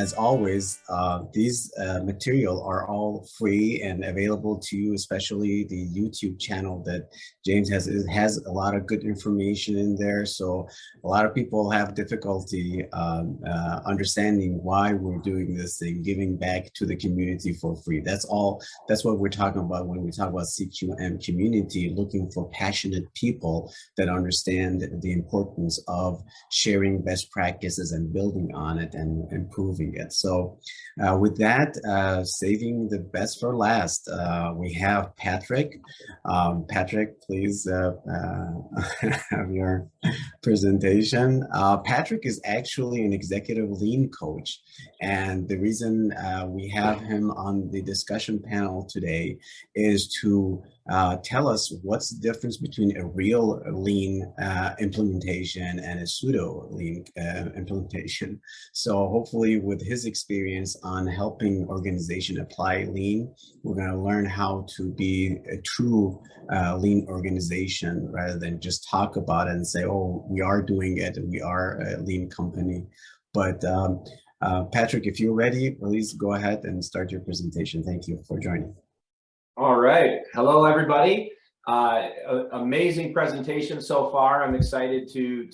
as always, these material are all free and available to you, especially the YouTube channel that James has. It has a lot of good information in there. So a lot of people have difficulty understanding why we're doing this thing, giving back to the community for free. That's what we're talking about when we talk about CQM community, looking for passionate people that understand the importance of sharing best practices and building on it and improving it. So with that, saving the best for last, we have Patrick. Patrick, please have your presentation. Patrick is actually an executive lean coach, and the reason we have him on the discussion panel today is to tell us what's the difference between a real lean implementation and a pseudo lean implementation. So hopefully with his experience on helping organization apply lean, we're going to learn how to be a true lean organization rather than just talk about it and say, oh, we are doing it and we are a lean company. But Patrick, if you're ready, please go ahead and start your presentation. Thank you for joining. All right. Hello, everybody. Amazing presentation so far. I'm excited to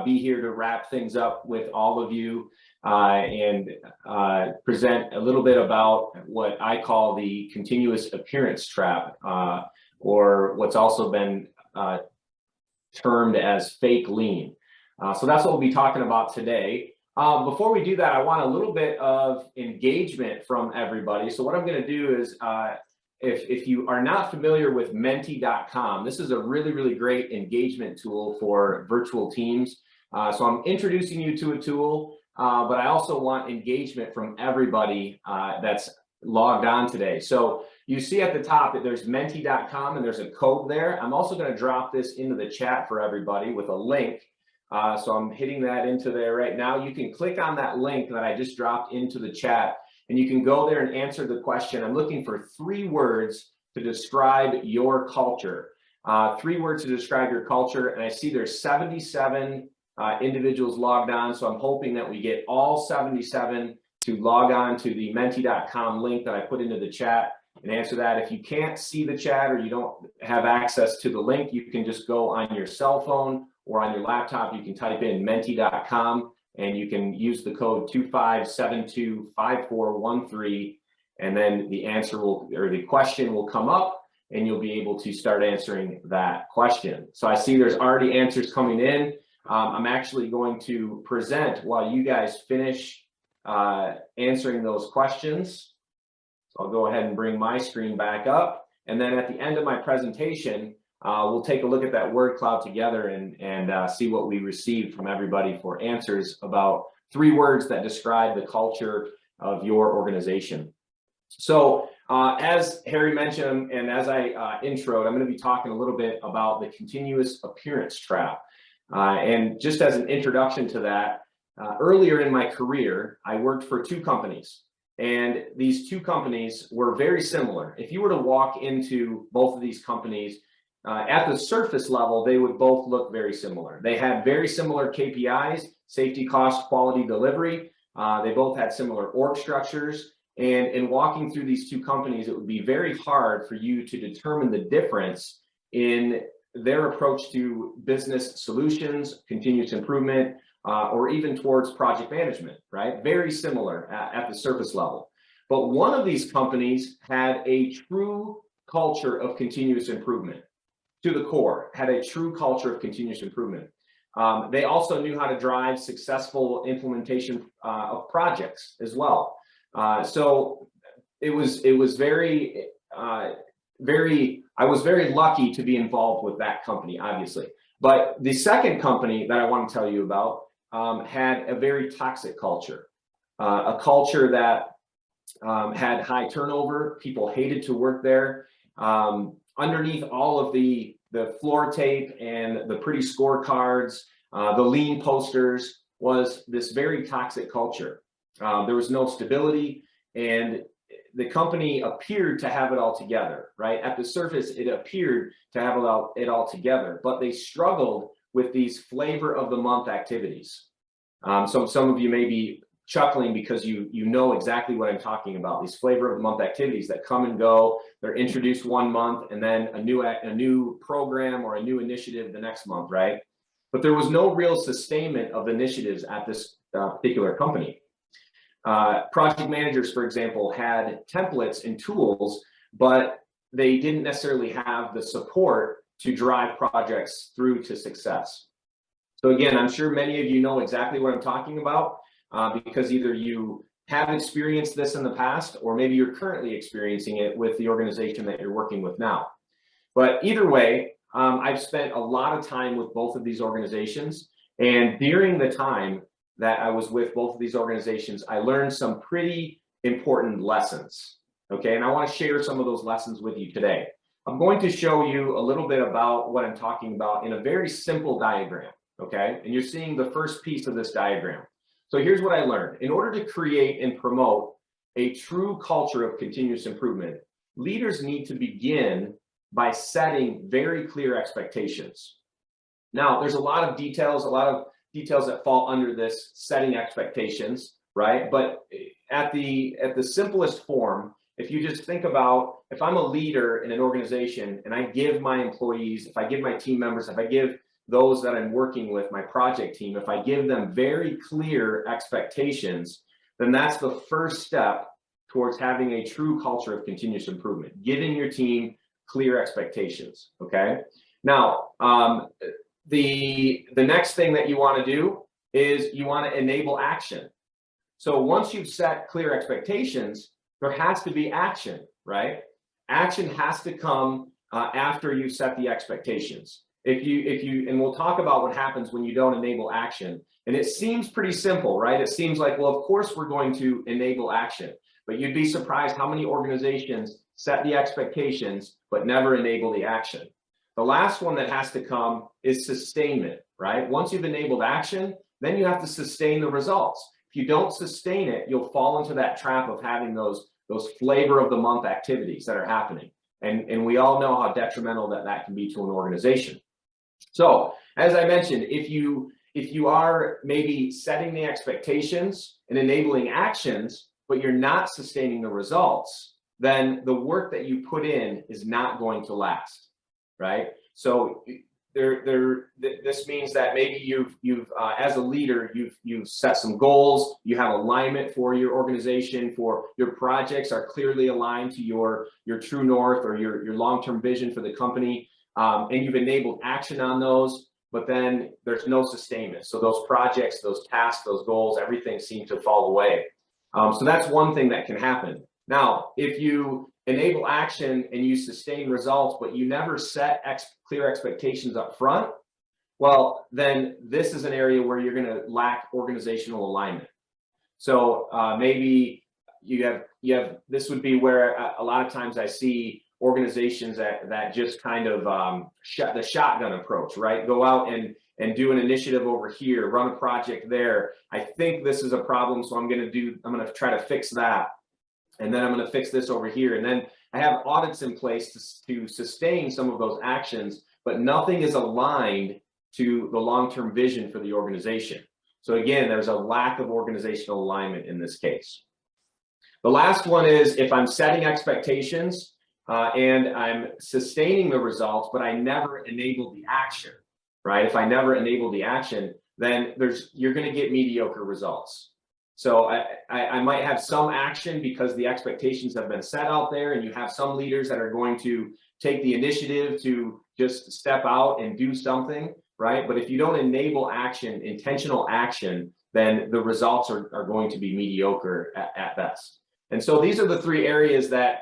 be here to wrap things up with all of you and present a little bit about what I call the continuous appearance trap, or what's also been termed as fake lean. So that's what we'll be talking about today. Before we do that, I want a little bit of engagement from everybody. So what I'm going to do is if you are not familiar with menti.com, this is a really, really great engagement tool for virtual teams. So I'm introducing you to a tool, but I also want engagement from everybody that's logged on today. So you see at the top that there's menti.com and there's a code there. I'm also going to drop this into the chat for everybody with a link. So I'm hitting that into there right now. You can click on that link that I just dropped into the chat, and you can go there and answer the question. I'm looking for 3 words to describe your culture. 3 words to describe your culture. And I see there's 77 individuals logged on. So I'm hoping that we get all 77 to log on to the menti.com link that I put into the chat and answer that. If you can't see the chat or you don't have access to the link, you can just go on your cell phone or on your laptop. You can type in menti.com. and you can use the code 25725413, and then the answer will, or the question will come up, and you'll be able to start answering that question. So I see there's already answers coming in. I'm actually going to present while you guys finish answering those questions. So I'll go ahead and bring my screen back up, and then at the end of my presentation, we'll take a look at that word cloud together and see what we received from everybody for answers about 3 words that describe the culture of your organization. So as Harry mentioned, and as I introed, I'm going to be talking a little bit about the continuous appearance trap. And just as an introduction to that, earlier in my career, I worked for 2 companies. And these 2 companies were very similar. If you were to walk into both of these companies, at the surface level, they would both look very similar. They had very similar KPIs, safety, cost, quality, delivery. They both had similar org structures. And in walking through these 2 companies, it would be very hard for you to determine the difference in their approach to business solutions, continuous improvement, or even towards project management, right? Very similar at the surface level. But one of these companies had a true culture of continuous improvement. To the core, had a true culture of continuous improvement. They also knew how to drive successful implementation of projects as well. So it was very, I was very lucky to be involved with that company, obviously. But the second company that I want to tell you about had a very toxic culture, a culture that had high turnover. People hated to work there. Underneath all of the floor tape and the pretty scorecards, the lean posters, was this very toxic culture. There was no stability, and the company appeared to have it all together, right? At the surface, it appeared to have it all together, but they struggled with these flavor of the month activities. So some of you may be chuckling because you know exactly what I'm talking about. These flavor of the month activities that come and go. They're introduced one month and then a new program or a new initiative the next month, right? But there was no real sustainment of initiatives at this particular company. Project managers, for example, had templates and tools, but they didn't necessarily have the support to drive projects through to success. So again, I'm sure many of you know exactly what I'm talking about because either you have experienced this in the past or maybe you're currently experiencing it with the organization that you're working with now. But either way, I've spent a lot of time with both of these organizations, and during the time that I was with both of these organizations, I learned some pretty important lessons. Okay, and I want to share some of those lessons with you today. I'm going to show you a little bit about what I'm talking about in a very simple diagram. Okay, and you're seeing the first piece of this diagram. So here's what I learned. In order to create and promote a true culture of continuous improvement, leaders need to begin by setting very clear expectations. Now, there's a lot of details that fall under this setting expectations, right? But at the simplest form, if you just think about, if I'm a leader in an organization and I give my employees, if I give my team members, if I give those that I'm working with, my project team, if I give them very clear expectations, then that's the first step towards having a true culture of continuous improvement, giving your team clear expectations, okay? Now, the next thing that you want to do is you want to enable action. So once you've set clear expectations, there has to be action, right? Action has to come after you set the expectations. And we'll talk about what happens when you don't enable action. And it seems pretty simple, right? It seems like, well, of course we're going to enable action, but you'd be surprised how many organizations set the expectations, but never enable the action. The last one that has to come is sustainment, right? Once you've enabled action, then you have to sustain the results. If you don't sustain it, you'll fall into that trap of having those flavor of the month activities that are happening. And we all know how detrimental that can be to an organization. So as I mentioned, if you are maybe setting the expectations and enabling actions, but you're not sustaining the results, then the work that you put in is not going to last, right? So this means that maybe you've as a leader, you've set some goals, you have alignment for your organization, for your projects are clearly aligned to your true north or your long-term vision for the company, and you've enabled action on those, but then there's no sustainment. So those projects, those tasks, those goals, everything seems to fall away. So that's one thing that can happen. Now, if you enable action and you sustain results, but you never set clear expectations up front, well, then this is an area where you're going to lack organizational alignment. So maybe you have this would be where a lot of times I see organizations that just kind of the shotgun approach, right? Go out and do an initiative over here, run a project there. I think this is a problem, so I'm going to try to fix that. And then I'm going to fix this over here. And then I have audits in place to sustain some of those actions, but nothing is aligned to the long-term vision for the organization. So again, there's a lack of organizational alignment in this case. The last one is if I'm setting expectations and I'm sustaining the results, but I never enable the action, right? If I never enable the action, then you're going to get mediocre results. So I might have some action because the expectations have been set out there, and you have some leaders that are going to take the initiative to just step out and do something, right? But if you don't enable action, intentional action, then the results are going to be mediocre at best. And so these are the three areas that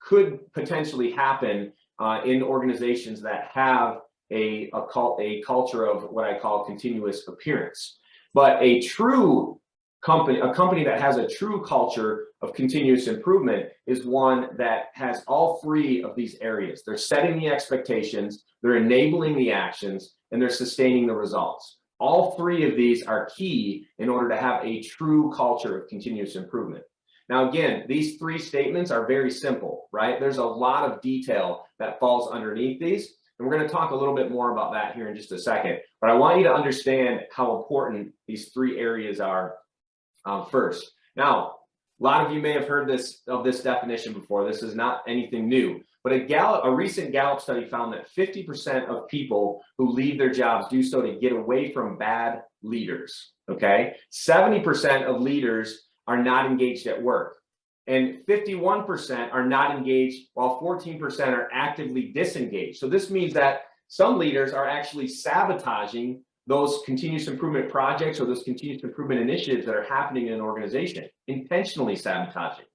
could potentially happen in organizations that have a culture of what I call continuous appearance. But a company that has a true culture of continuous improvement is one that has all three of these areas. They're setting the expectations, they're enabling the actions, and they're sustaining the results. All three of these are key in order to have a true culture of continuous improvement. Now, again, these three statements are very simple, right? There's a lot of detail that falls underneath these, and we're going to talk a little bit more about that here in just a second. But I want you to understand how important these three areas are first. Now, a lot of you may have heard of this definition before. This is not anything new, but a recent Gallup study found that 50% of people who leave their jobs do so to get away from bad leaders, okay? 70% of leaders are not engaged at work, and 51% are not engaged, while 14% are actively disengaged. So this means that some leaders are actually sabotaging those continuous improvement projects or those continuous improvement initiatives that are happening in an organization, intentionally sabotaging.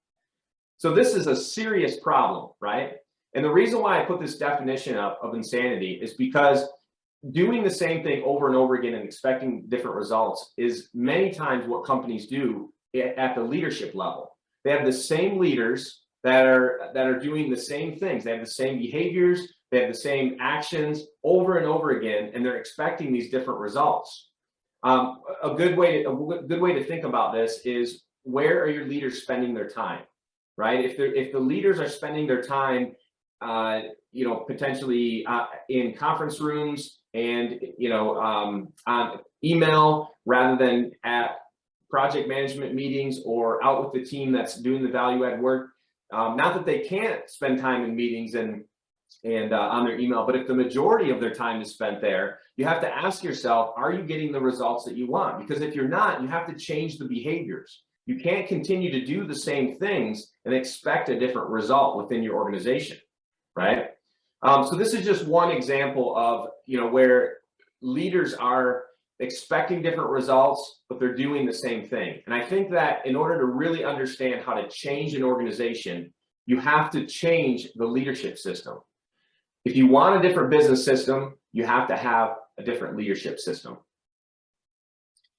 So this is a serious problem, right? And the reason why I put this definition up of insanity is because doing the same thing over and over again and expecting different results is many times what companies do at the leadership level. They have the same leaders that are doing the same things. They have the same behaviors, they have the same actions over and over again, and they're expecting these different results. A good way to think about this is, where are your leaders spending their time, right? If the leaders are spending their time, potentially in conference rooms and on email rather than at project management meetings or out with the team that's doing the value add work, not that they can't spend time in meetings and on their email, but if the majority of their time is spent there, you have to ask yourself, are you getting the results that you want? Because if you're not, you have to change the behaviors. You can't continue to do the same things and expect a different result within your organization, right? So this is just one example of where leaders are expecting different results, but they're doing the same thing. And I think that in order to really understand how to change an organization, you have to change the leadership system. If you want a different business system, you have to have a different leadership system.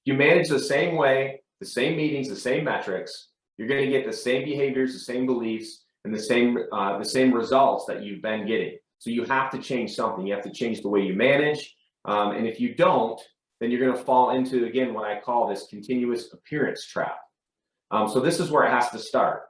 If you manage the same way, the same meetings, the same metrics, you're going to get the same behaviors, the same beliefs, and the same results that you've been getting. So you have to change something. You have to change the way you manage. And if you don't, then you're going to fall into, again, what I call this continuous appearance trap. So this is where it has to start.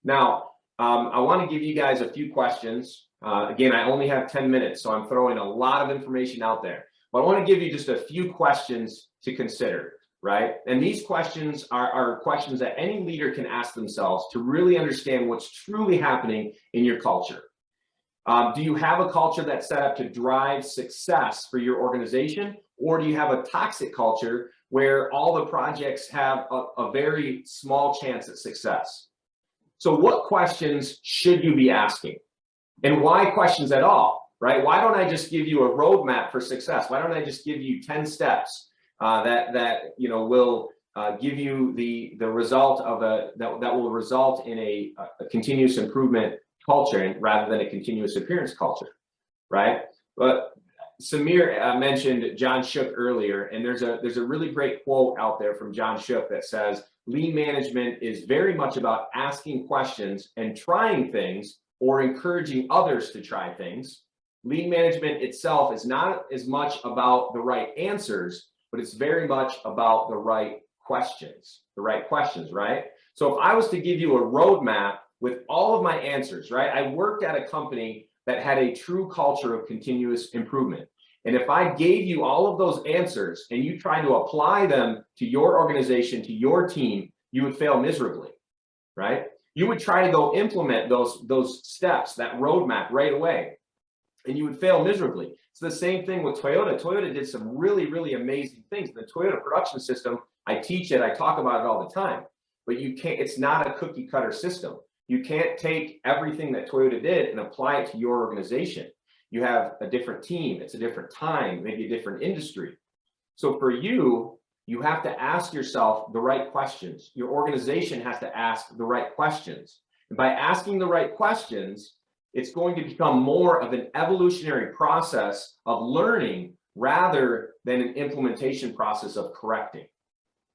Now, I want to give you guys a few questions. Again, I only have 10 minutes, so I'm throwing a lot of information out there. But I want to give you just a few questions to consider, right? And these questions are questions that any leader can ask themselves to really understand what's truly happening in your culture. Do you have a culture that's set up to drive success for your organization? Or do you have a toxic culture where all the projects have a very small chance at success? So what questions should you be asking? And why questions at all, right? Why don't I just give you a roadmap for success? Why don't I just give you 10 steps that will give you the result of that will result in a continuous improvement culture rather than a continuous appearance culture, right? But Samir mentioned John Shook earlier, and there's a really great quote out there from John Shook that says, lean management is very much about asking questions and trying things or encouraging others to try things. Lean management itself is not as much about the right answers, but it's very much about the right questions, right? So if I was to give you a roadmap with all of my answers, right? I worked at a company that had a true culture of continuous improvement. And if I gave you all of those answers and you tried to apply them to your organization, to your team, you would fail miserably, right? You would try to go implement those steps, that roadmap right away, and you would fail miserably. It's the same thing with Toyota. Toyota did some really, really amazing things. The Toyota production system, I teach it, I talk about it all the time, but you can't, it's not a cookie cutter system. You can't take everything that Toyota did and apply it to your organization. You have a different team, it's a different time, maybe a different industry. So for you, you have to ask yourself the right questions. Your organization has to ask the right questions. And by asking the right questions, it's going to become more of an evolutionary process of learning rather than an implementation process of correcting.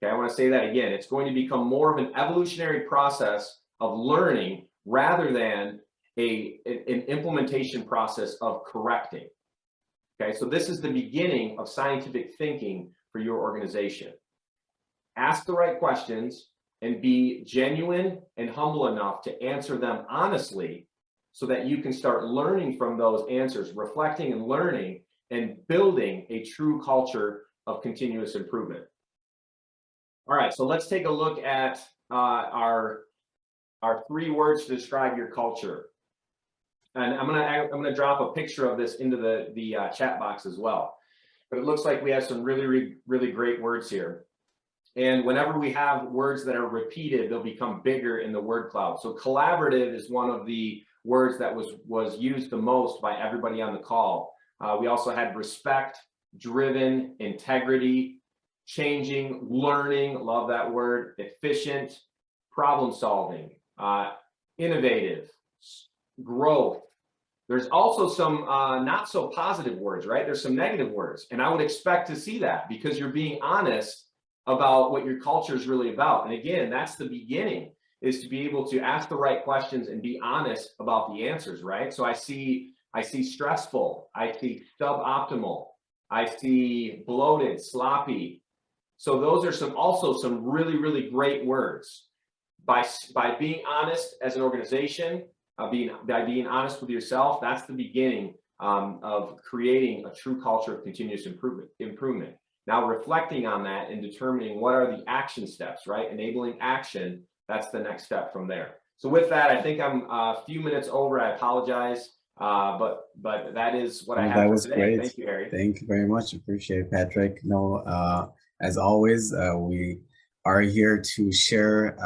Okay, I want to say that again. It's going to become more of an evolutionary process of learning rather than an implementation process of correcting. Okay, so this is the beginning of scientific thinking for your organization. Ask the right questions and be genuine and humble enough to answer them honestly so that you can start learning from those answers, reflecting and learning and building a true culture of continuous improvement. All right, so let's take a look at our 3 words to describe your culture. And I'm gonna drop a picture of this into the chat box as well. But it looks like we have some really great words here. And whenever we have words that are repeated, they'll become bigger in the word cloud. So collaborative is one of the words that was used the most by everybody on the call. We also had respect, driven, integrity, changing, learning, love that word, efficient, problem solving, innovative, growth. There's also some not so positive words, right? There's some negative words. And I would expect to see that because you're being honest about what your culture is really about. And again, that's the beginning, is to be able to ask the right questions and be honest about the answers, right? So I see stressful, I see suboptimal, I see bloated, sloppy. So those are also some really great words. By being honest as an organization, by being honest with yourself, that's the beginning of creating a true culture of continuous improvement. Now, reflecting on that and determining what are the action steps, right? Enabling action, that's the next step from there. So with that, I think I'm a few minutes over. I apologize, but that is what I have for today. Great. Thank you, Harry. Thank you very much. Appreciate it, Patrick. As always, we are here to share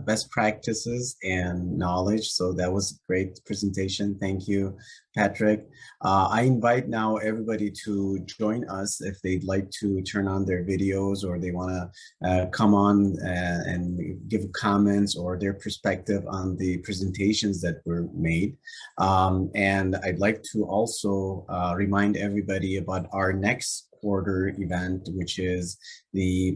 best practices and knowledge. So that was a great presentation. Thank you, Patrick. I invite now everybody to join us if they'd like to turn on their videos or they want to come on and give comments or their perspective on the presentations that were made. And I'd like to also remind everybody about our next quarter event, which is the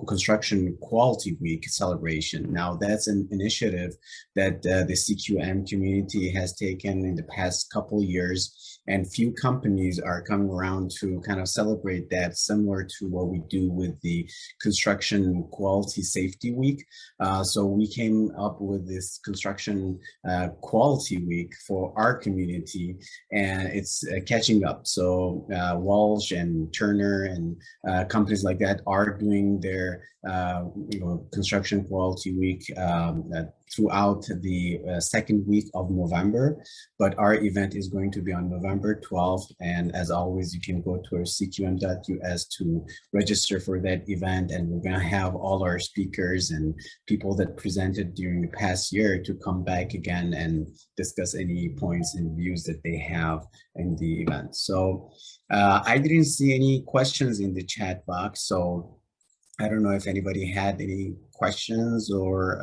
Construction Quality Week celebration. Now, that's an initiative that the CQM community has taken in the past couple years, and few companies are coming around to kind of celebrate that, similar to what we do with the Construction Quality Safety Week. So we came up with this Construction Quality Week for our community, and it's catching up. So Walsh and Turner and companies like that are doing their Construction Quality Week throughout the second week of November, but our event is going to be on November 12th. And as always, you can go to our cqm.us to register for that event. And we're going to have all our speakers and people that presented during the past year to come back again and discuss any points and views that they have in the event. So I didn't see any questions in the chat box, so I don't know if anybody had any questions or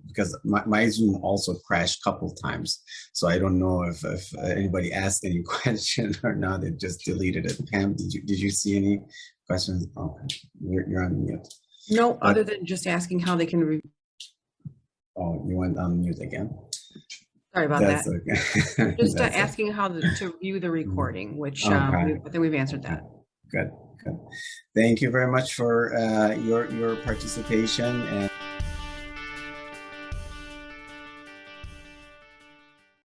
because my Zoom also crashed a couple times. So I don't know if anybody asked any question or not. It just deleted it. Pam, did you see any questions? Oh, you're on mute. No, other than just asking how they can. Oh, you went on mute again. Sorry about that. Okay. Just asking how to view the recording, which I think we've answered that. Good. Thank you very much for your participation. And